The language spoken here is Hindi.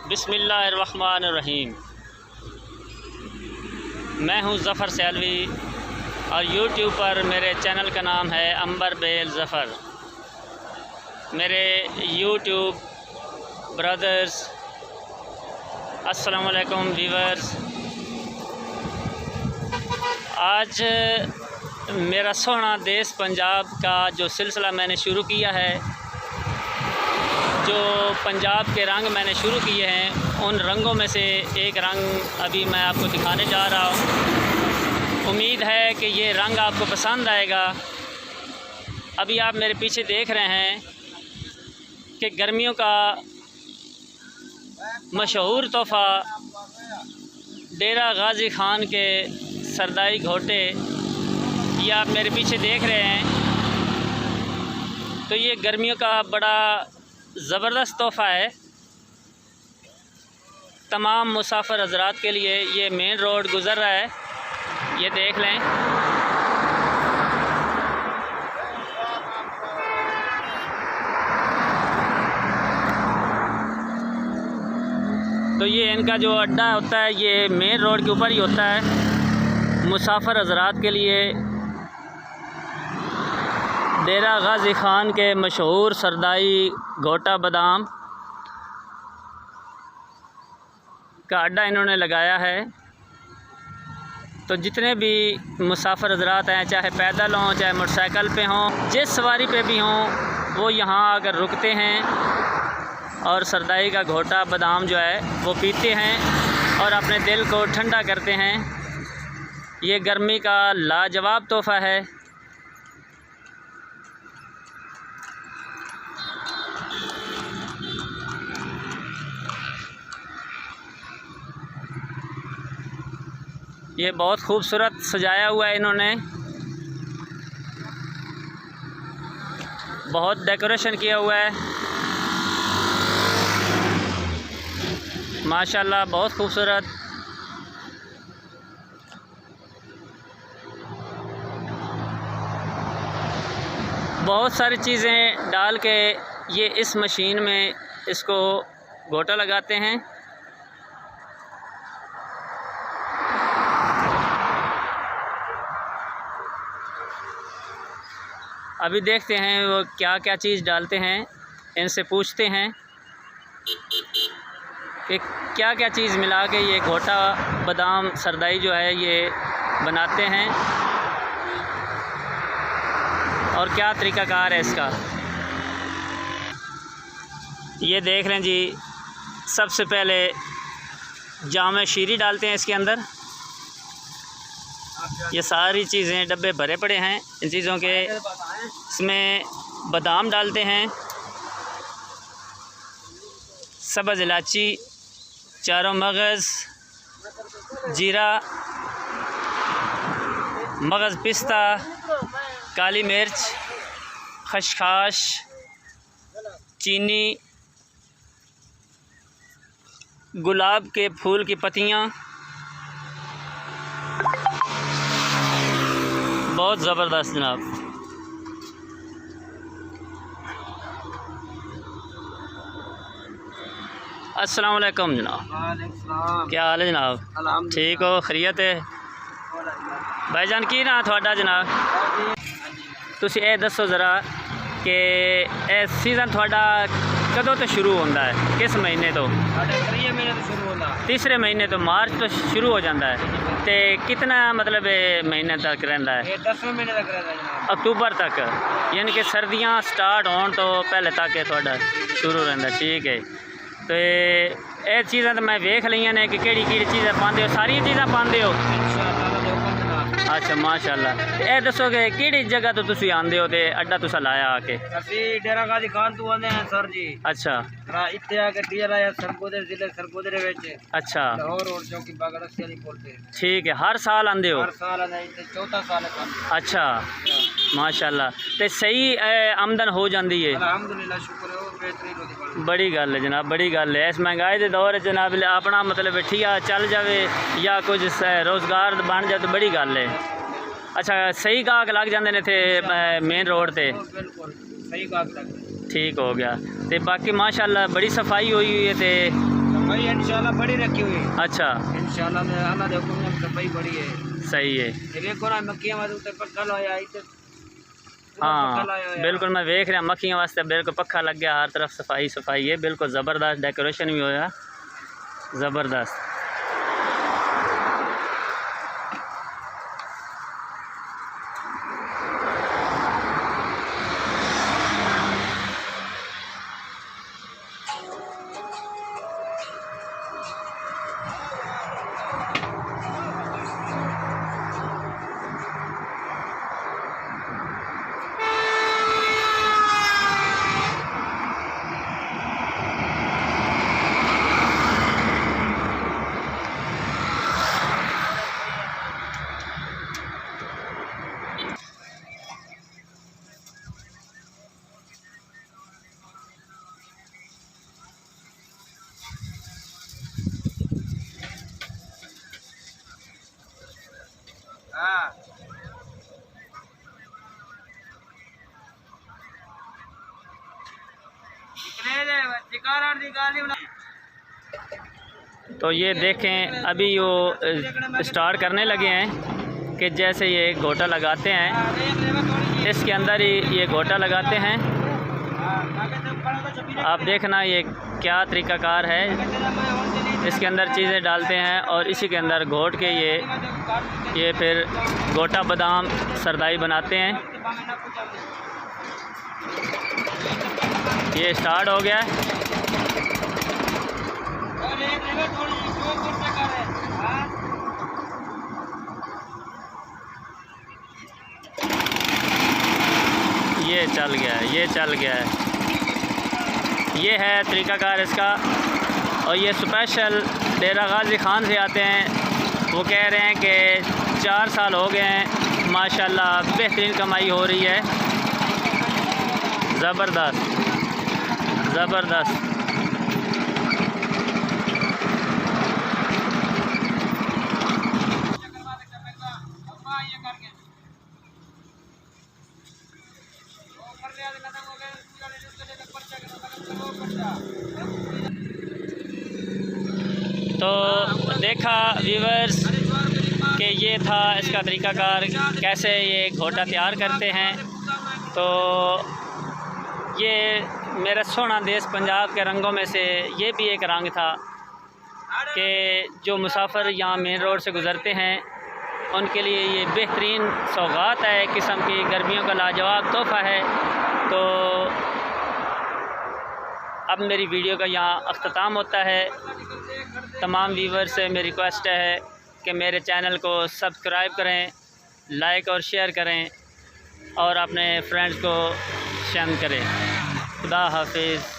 बिस्मिल्लाहिर्रहमानिर्रहीम। मैं हूं ज़फ़र सैलवी और यूट्यूब पर मेरे चैनल का नाम है अंबर बेल ज़फ़र। मेरे यूट्यूब ब्रदर्स, अस्सलाम वालेकुम व्यूअर्स। आज मेरा सोहना देश पंजाब का जो सिलसिला मैंने शुरू किया है, जो पंजाब के रंग मैंने शुरू किए हैं, उन रंगों में से एक रंग अभी मैं आपको दिखाने जा रहा हूँ। उम्मीद है कि ये रंग आपको पसंद आएगा। अभी आप मेरे पीछे देख रहे हैं कि गर्मियों का मशहूर तोहफ़ा डेरा गाजी खान के सरदाई घोटे, ये आप मेरे पीछे देख रहे हैं। तो ये गर्मियों का बड़ा ज़बरदस्त तोहफ़ा है तमाम मुसाफिर हज़रात के लिए। ये मेन रोड गुज़र रहा है, ये देख लें। तो ये इनका जो अड्डा होता है, ये मेन रोड के ऊपर ही होता है मुसाफिर हज़रात के लिए। डेरा गाजी खान के मशहूर सरदाई घोटा बादाम का अड्डा इन्होंने लगाया है। तो जितने भी मुसाफिर हज़रात हैं, चाहे पैदल हों, चाहे मोटरसाइकिल पे हों, जिस सवारी पे भी हों, वो यहाँ आकर रुकते हैं और सरदाई का घोटा बादाम जो है वो पीते हैं और अपने दिल को ठंडा करते हैं। ये गर्मी का लाजवाब तोहफ़ा है। ये बहुत खूबसूरत सजाया हुआ है इन्होंने, बहुत डेकोरेशन किया हुआ है माशाल्लाह, बहुत खूबसूरत। बहुत सारी चीज़ें डाल के ये इस मशीन में इसको घोटा लगाते हैं। अभी देखते हैं वो क्या क्या चीज़ डालते हैं, इनसे पूछते हैं कि क्या क्या चीज़ मिला के ये घोटा बादाम सरदाई जो है ये बनाते हैं और क्या तरीक़ाकार है इसका। ये देख लें जी, सबसे पहले जाम शीरी डालते हैं इसके अंदर। ये सारी चीज़ें डब्बे भरे पड़े हैं इन चीज़ों के। इसमें बादाम डालते हैं, सब्ज़ इलायची, चारों मगज़, जीरा, मगज़ पिस्ता, काली मिर्च, खसखस, चीनी, गुलाब के फूल की पत्तियाँ। बहुत ज़बरदस्त जनाब। अस्सलाम वालेकुम जनाब, क्या हाल है जनाब? ठीक हो, खैरियत है? भाईजान की ना थोड़ा जनाब, तुसी ये दसो ज़रा कि ये सीज़न थोड़ा कदों तो शुरू होता है, किस महीने तो? तीसरे महीने तो मार्च तो शुरू हो जाता है। तो कितना मतलब महीने तक रहता है? 10वें महीने तक रहता है, अक्टूबर तक, यानी कि सर्दियाँ स्टार्ट होने तो पहले तक है थोड़ा शुरू रहता। ठीक है। तो ये चीज़ें तो मैं वेख लिया ने कि केड़ी चीज़ें पाते हो, सारी चीज़ें पाते हो? अच्छा माशाल्लाह। ये दसो कि केड़ी जगह तो तुसी आंदे हो ते अड्डा तुसा लाया आके? ਅਸੀਂ ਡੇਰਾ ਗਾਜ਼ੀ ਖਾਨ ਤੋਂ ਆਉਂਦੇ ਹਾਂ ਸਰ ਜੀ। अच्छा ਇੱਥੇ ਆ ਕੇ ਡੀਐਲ ਆਇਆ ਸਰਗੋਦੇ ਜ਼ਿਲ੍ਹੇ ਸਰਗੋਦੇ ਦੇ ਵਿੱਚ। अच्छा ਲਾਹੌਰ ਰੋਡ ਚੌਕੀ ਬਾਗੜ ਵਾਲੀ ਪੁਲ ਤੇ। ठीक है। हर साल आंदे हो? हर साल आना ਇੱਥੇ चौथा साल है काम। अच्छा माशाल्लाह। तो सही आमदन हो जाती है? अल्हम्दुलिल्लाह, शुक्र है, बेहतरीन होती है। बड़ी गल है जनाब, बड़ी गल है। इस महंगाई के दौर जनाब अपना मतलब ठीक चल जाए या कुछ रोज़गार बन जाए तो बड़ी गल है। अच्छा सही गाहक लग जाते हैं इतने मेन रोड से? बिल्कुल सही गाहक लग। ठीक हो गया। तो बाकी माशाल्लाह बड़ी सफाई हुई है। तो भाई इंशाल्लाह बड़ी रखी हुई है। अच्छा, इंशाल्लाह मैं अल्लाह दे हुक्म नाल सफाई बड़ी है। सही है। ये देखो ना मक्खियां वाले ऊपर पक्का लाया इधर। हाँ बिल्कुल, मैं देख रहा मक्खियों वास्ते बिल्कुल पक्का लग गया, हर तरफ सफाई सफाई है, बिल्कुल ज़बरदस्त डेकोरेशन भी होया, ज़बरदस्त। हाँ तो ये देखें अभी वो स्टार्ट करने लगे हैं कि जैसे ये गोटा लगाते हैं, इसके अंदर ही ये गोटा लगाते हैं। आप देखना ये क्या तरीक़ाकार है, इसके अंदर चीज़ें डालते हैं और इसी के अंदर घोट के ये फिर गोटा बादाम सरदाई बनाते हैं। ये स्टार्ट हो गया है। ये चल गया है, ये चल गया है। ये है तरीक़ाकार इसका। और ये स्पेशल डेरा गाजी ख़ान से आते हैं। वो कह रहे हैं कि 4 साल हो गए हैं, माशाल्लाह बेहतरीन कमाई हो रही है, ज़बरदस्त ज़बरदस्त। तो देखा व्यूवर्स कि ये था इसका तरीक़ाकार, कैसे ये घोटा तैयार करते हैं। तो ये मेरा सोना देश पंजाब के रंगों में से ये भी एक रंग था कि जो मुसाफिर यहाँ मेन रोड से गुज़रते हैं उनके लिए ये बेहतरीन सौगात है, एक किस्म की गर्मियों का लाजवाब तोहफ़ा है। तो अब मेरी वीडियो का यहाँ अख्ताम होता है। तमाम व्यूवर्स से मेरी रिक्वेस्ट है कि मेरे चैनल को सब्सक्राइब करें, लाइक और शेयर करें और अपने फ्रेंड्स को शेयर करें। खुदा हाफिज़।